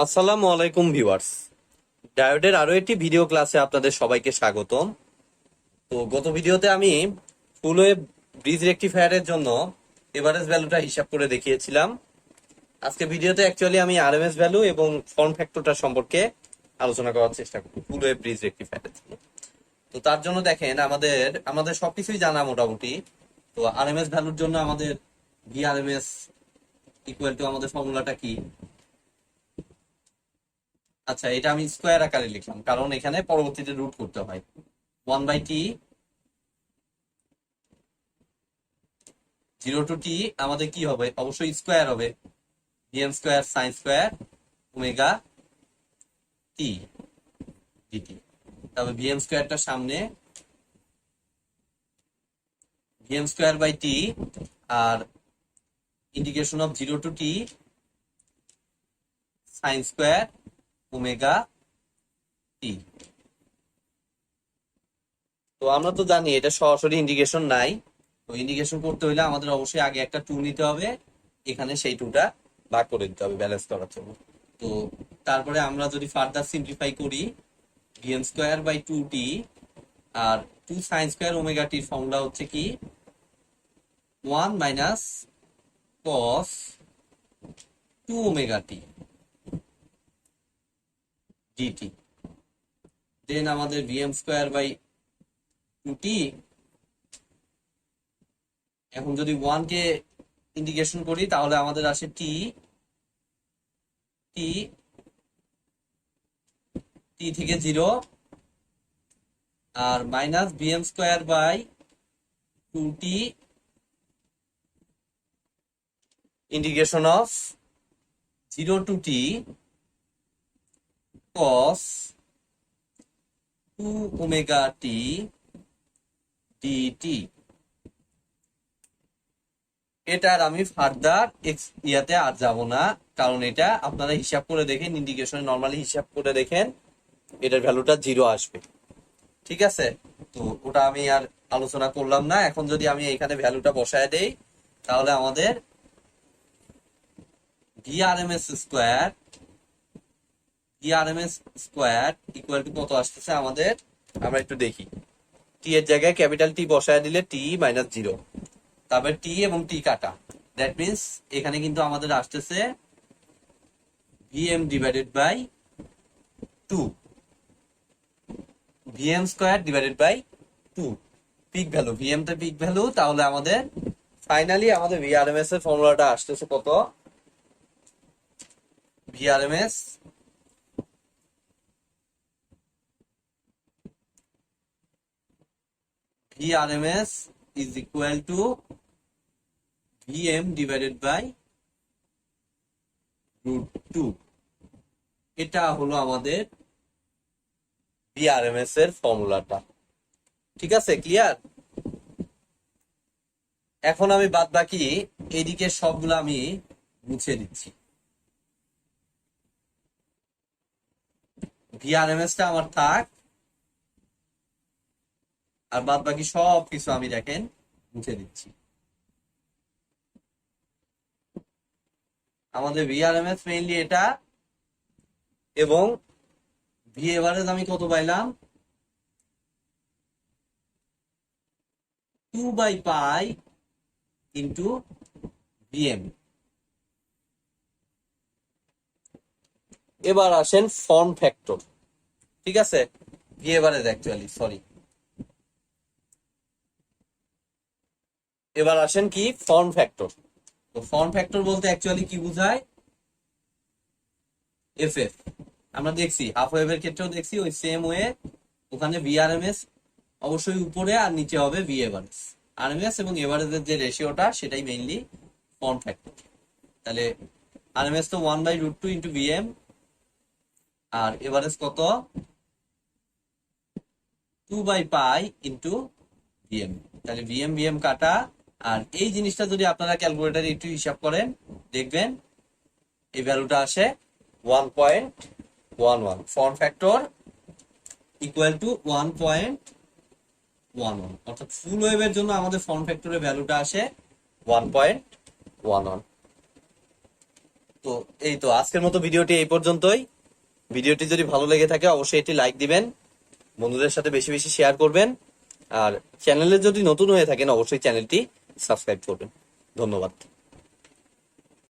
আসসালামু আলাইকুম ভিউয়ার্স। ডায়োডের আরো একটি ভিডিও ক্লাসে আপনাদের সবাইকে স্বাগতম। তো গত ভিডিওতে আমি ফুল ওয়েভ ব্রিজ রেকটিফায়ারের জন্য এভারেজ ভ্যালুটা হিসাব করে দেখিয়েছিলাম। আজকে ভিডিওতে অ্যাকচুয়ালি আমি আরএমএস ভ্যালু এবং ফর্ম ফ্যাক্টরটা সম্পর্কে আলোচনা করার চেষ্টা করব ফুল ওয়েভ ব্রিজ রেকটিফায়ারের জন্য। তো তার জন্য দেখেন আমাদের আমাদের সবকিছুই জানা মোটামুটি। তো আরএমএস ভ্যালুর জন্য আমাদের ভিআরএমএস ইকুয়াল টু আমাদের ফর্মুলাটা কি? আচ্ছা, এটা আমি স্কোয়ার আকারে লিখলাম কারণ এখানে পরবর্তীতে রুট করতে হয়। 1/t 0 to t আমাদের কি হবে? অবশ্যই স্কোয়ার হবে। vm square sine square omega t dt. তবে vm স্কোয়ারটা সামনে, vm স্কোয়ার বাই টি, আর integration of 0 to t sine square omega t. তো আমরা তো জানি এটা সরাসরি ইন্টিগ্রেশন নাই। তো ইন্টিগ্রেশন করতে হলে আমাদের অবশ্যই আগে একটা 2 নিতে হবে, এখানে সেই 2টা ভাগ করে দিতে হবে ব্যালেন্স করার জন্য। তো তারপরে আমরা যদি ফার্দার সিম্পলিফাই করি, vm স্কোয়ার বাই 2t আর 2 সাইন স্কোয়ার ওমেগা টির ফর্মুলা হচ্ছে কি 1 minus cos 2 omega t dt. Then আমাদের vm স্কোয়ার বাই 2t, এখন যদি 1 কে ইন্টিগ্রেশন করি তাহলে আমাদের আসে টি টি টি থেকে 0 আর minus vm square by 2t integration of 0 to t cos 2 omega t dt। এটার আমি ফার্দার ইয়াতে আর যাব না, কারণ এটা আপনারা হিসাব করে দেখেন, ইন্টিগ্রেশনে নরমালি হিসাব করে দেখেন এটার ভ্যালুটা 0 আসবে। ঠিক আছে, তো ওটা আমি আর আলোচনা করলাম না। এখন যদি আমি এখানে ভ্যালুটা বসায় দেই তাহলে আমাদের ভিআরএমএস স্কোয়ার ইকুয়াল টু কত আসতেছে আমাদের, আমরা একটু দেখি। টি এর জায়গায় ক্যাপিটাল টি বসায় দিলে টি মাইনাস 0, তারপর টি এবং টি কাটা, দ্যাট মিনস এখানে কিন্তু আমাদের আসতেছে VM divided by 2, VM square divided by 2 peak value, VM টা পিক ভ্যালু। তাহলে আমাদের ফাইনালি আমাদের ভিআরএমএস এর ফর্মুলাটা আসতেছে কত? VRMS is equal to vm divided by root 2। এটা হলো আমাদের ভিআরএমএস এর ফর্মুলাটা। ঠিক আছে, ক্লিয়ার? এখন আমি বাদ বাকি এইদিকে সবগুলো আমি মুছে দিচ্ছি। ভিআরএমএস টা আমার থাক, আর বাদ বাকি সব কিছু আমি দেখেন মুছে দিচ্ছি। আমাদের ভিআরএমএস মেইনলি এটা, এবং ভি এভারেজ আমি কত পাইলাম? 2/পাই ইন্টু ভিএম। এবার আসেন ফর্ম ফ্যাক্টর। ঠিক আছে, ভি এভারেজ অ্যাকচুয়ালি সরি, এবার আসেন কি ফর্ম ফ্যাক্টর। তো ফর্ম ফ্যাক্টর বলতে অ্যাকচুয়ালি কি বোঝায়? এফএফ আমরা দেখছি, হাফ ওয়েভের ক্ষেত্রেও দেখছি ওই সেম ওয়ে। ওখানে ভিআরএমএস অবশ্যই উপরে আর নিচে হবে ভি এভারেজ। আরএমএস এবং এভারেজের যে রেশিওটা সেটাই মেইনলি ফর্ম ফ্যাক্টর। তাহলে আরএমএস তো 1/√2 ইন্টু ভিএম, আর এভারেজ কত? 2/পাই ইন্টু ভিএম। তাহলে ভিএম ভিএম কাটা, আর এই জিনিসটা যদি আপনারা ক্যালকুলেটারে একটু হিসাব করেন দেখবেন এই ভ্যালুটা আসে 1.11। ফর্ম ফ্যাক্টর ইকুয়াল টু 1.11, অর্থাৎ ফুল ওয়েভের জন্য আমাদের ফর্ম ফ্যাক্টরের ভ্যালুটা আসে 1.11। তো এই তো আজকের মতো ভিডিওটি এই পর্যন্তই। ভিডিওটি যদি ভালো লেগে থাকে অবশ্যই এটি লাইক দিবেন, বন্ধুদের সাথে বেশি বেশি শেয়ার করবেন, আর চ্যানেলে যদি নতুন হয়ে থাকেন অবশ্যই চ্যানেলটি সাবস্ক্রাইব করবেন। ধন্যবাদ।